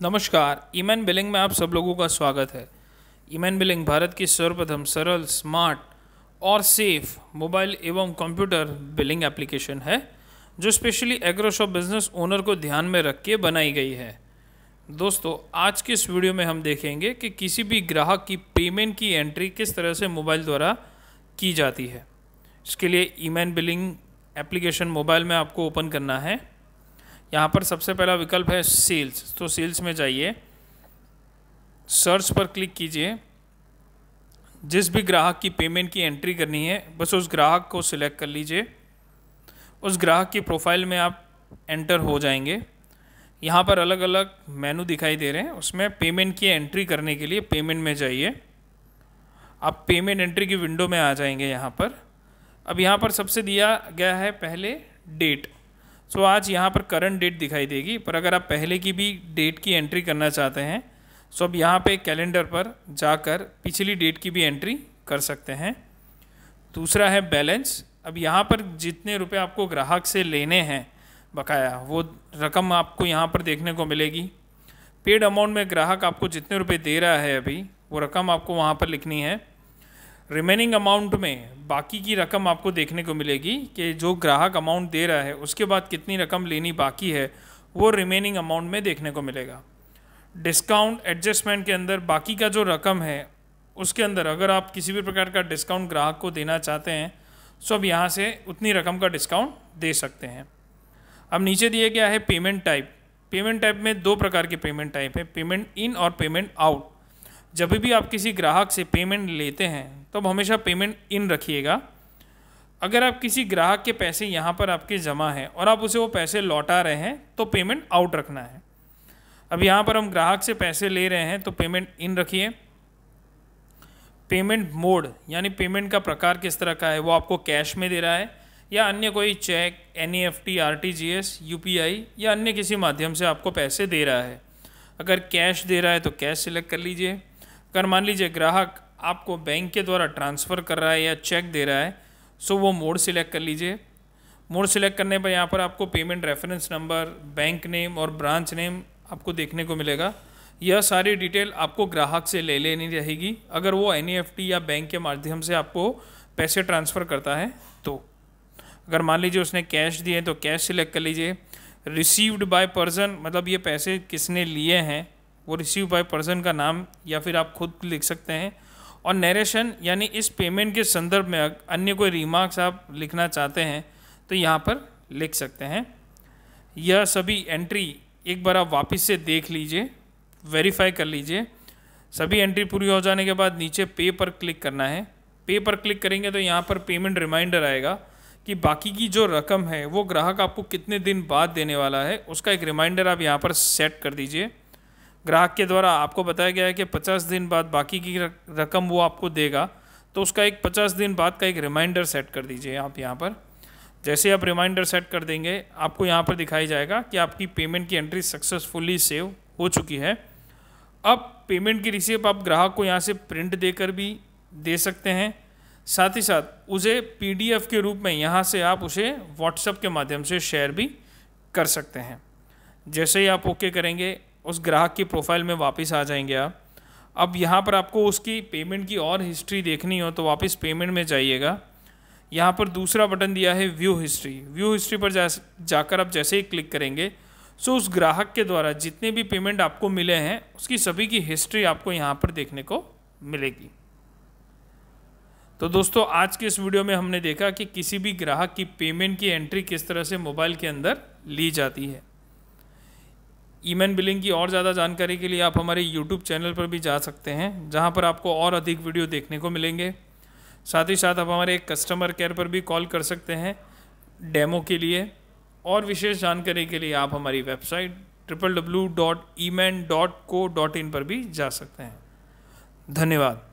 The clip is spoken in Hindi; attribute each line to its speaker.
Speaker 1: नमस्कार, ईमैन बिलिंग में आप सब लोगों का स्वागत है। ईमैन बिलिंग भारत की सर्वप्रथम सरल, स्मार्ट और सेफ मोबाइल एवं कंप्यूटर बिलिंग एप्लीकेशन है जो specially agro shop business owner को ध्यान में रख के बनाई गई है। दोस्तों, आज के इस वीडियो में हम देखेंगे कि किसी भी ग्राहक की पेमेंट की एंट्री किस तरह से मोबाइल द्वारा की जाती है। इसके लिए ईमैन बिलिंग एप्लीकेशन मोबाइल में आपको ओपन करना है। यहाँ पर सबसे पहला विकल्प है सेल्स, तो सेल्स में जाइए, सर्च पर क्लिक कीजिए। जिस भी ग्राहक की पेमेंट की एंट्री करनी है बस उस ग्राहक को सिलेक्ट कर लीजिए। उस ग्राहक की प्रोफाइल में आप एंटर हो जाएंगे। यहाँ पर अलग अलग मेनू दिखाई दे रहे हैं, उसमें पेमेंट की एंट्री करने के लिए पेमेंट में जाइए। आप पेमेंट एंट्री की विंडो में आ जाएंगे। यहाँ पर अब यहाँ पर सबसे दिया गया है पहले डेट। सो आज यहाँ पर करंट डेट दिखाई देगी, पर अगर आप पहले की भी डेट की एंट्री करना चाहते हैं सो अब यहाँ पे कैलेंडर पर जाकर पिछली डेट की भी एंट्री कर सकते हैं। दूसरा है बैलेंस। अब यहाँ पर जितने रुपए आपको ग्राहक से लेने हैं बकाया, वो रकम आपको यहाँ पर देखने को मिलेगी। पेड अमाउंट में ग्राहक आपको जितने रुपए दे रहा है अभी वो रकम आपको वहाँ पर लिखनी है। रिमेनिंग अमाउंट में बाकी की रकम आपको देखने को मिलेगी कि जो ग्राहक अमाउंट दे रहा है उसके बाद कितनी रकम लेनी बाकी है वो रिमेनिंग अमाउंट में देखने को मिलेगा। डिस्काउंट एडजस्टमेंट के अंदर बाकी का जो रकम है उसके अंदर अगर आप किसी भी प्रकार का डिस्काउंट ग्राहक को देना चाहते हैं तो अब यहाँ से उतनी रकम का डिस्काउंट दे सकते हैं। अब नीचे दिया गया है पेमेंट टाइप। पेमेंट टाइप में दो प्रकार के पेमेंट टाइप है, पेमेंट इन और पेमेंट आउट। जब भी आप किसी ग्राहक से पेमेंट लेते हैं तो हमेशा पेमेंट इन रखिएगा। अगर आप किसी ग्राहक के पैसे यहाँ पर आपके जमा हैं और आप उसे वो पैसे लौटा रहे हैं तो पेमेंट आउट रखना है। अब यहाँ पर हम ग्राहक से पैसे ले रहे हैं तो पेमेंट इन रखिए। पेमेंट मोड यानी पेमेंट का प्रकार किस तरह का है, वो आपको कैश में दे रहा है या अन्य कोई चेक, NEFT, RTGS, UPI या अन्य किसी माध्यम से आपको पैसे दे रहा है। अगर कैश दे रहा है तो कैश सिलेक्ट कर लीजिए। अगर मान लीजिए ग्राहक आपको बैंक के द्वारा ट्रांसफ़र कर रहा है या चेक दे रहा है सो वो मोड सिलेक्ट कर लीजिए। मोड सिलेक्ट करने पर यहाँ पर आपको payment reference number, bank name और ब्रांच नेम आपको देखने को मिलेगा। यह सारी डिटेल आपको ग्राहक से ले लेनी रहेगी अगर वो NEFT या बैंक के माध्यम से आपको पैसे ट्रांसफ़र करता है तो। अगर मान लीजिए उसने कैश दिए तो कैश सिलेक्ट कर लीजिए। रिसीव्ड बाय पर्सन मतलब ये पैसे किसने लिए हैं, वो रिसीव बाय पर्सन का नाम या फिर आप खुद लिख सकते हैं। और नरेशन यानी इस पेमेंट के संदर्भ में अन्य कोई रिमार्क्स आप लिखना चाहते हैं तो यहाँ पर लिख सकते हैं। यह सभी एंट्री एक बार आप वापस से देख लीजिए, वेरीफाई कर लीजिए। सभी एंट्री पूरी हो जाने के बाद नीचे पे पर क्लिक करना है। पे पर क्लिक करेंगे तो यहाँ पर पेमेंट रिमाइंडर आएगा कि बाकी की जो रकम है वो ग्राहक आपको कितने दिन बाद देने वाला है, उसका एक रिमाइंडर आप यहाँ पर सेट कर दीजिए। ग्राहक के द्वारा आपको बताया गया है कि 50 दिन बाद बाकी की रकम वो आपको देगा, तो उसका एक 50 दिन बाद का एक रिमाइंडर सेट कर दीजिए आप यहाँ पर। जैसे आप रिमाइंडर सेट कर देंगे आपको यहाँ पर दिखाई जाएगा कि आपकी पेमेंट की एंट्री सक्सेसफुली सेव हो चुकी है। अब पेमेंट की रिसीप आप ग्राहक को यहाँ से प्रिंट देकर भी दे सकते हैं, साथ ही साथ उसे PDF के रूप में यहाँ से आप उसे WhatsApp के माध्यम से शेयर भी कर सकते हैं। जैसे ही आप ओके करेंगे उस ग्राहक की प्रोफाइल में वापस आ जाएंगे आप। अब यहाँ पर आपको उसकी पेमेंट की और हिस्ट्री देखनी हो तो वापस पेमेंट में जाइएगा। यहाँ पर दूसरा बटन दिया है व्यू हिस्ट्री। व्यू हिस्ट्री पर जाकर आप जैसे ही क्लिक करेंगे सो उस ग्राहक के द्वारा जितने भी पेमेंट आपको मिले हैं उसकी सभी की हिस्ट्री आपको यहाँ पर देखने को मिलेगी। तो दोस्तों, आज के इस वीडियो में हमने देखा कि किसी भी ग्राहक की पेमेंट की एंट्री किस तरह से मोबाइल के अंदर ली जाती है। ईमैन बिलिंग की और ज़्यादा जानकारी के लिए आप हमारे YouTube चैनल पर भी जा सकते हैं जहां पर आपको और अधिक वीडियो देखने को मिलेंगे। साथ ही साथ आप हमारे कस्टमर केयर पर भी कॉल कर सकते हैं डेमो के लिए। और विशेष जानकारी के लिए आप हमारी वेबसाइट www.eman.co.in पर भी जा सकते हैं। धन्यवाद।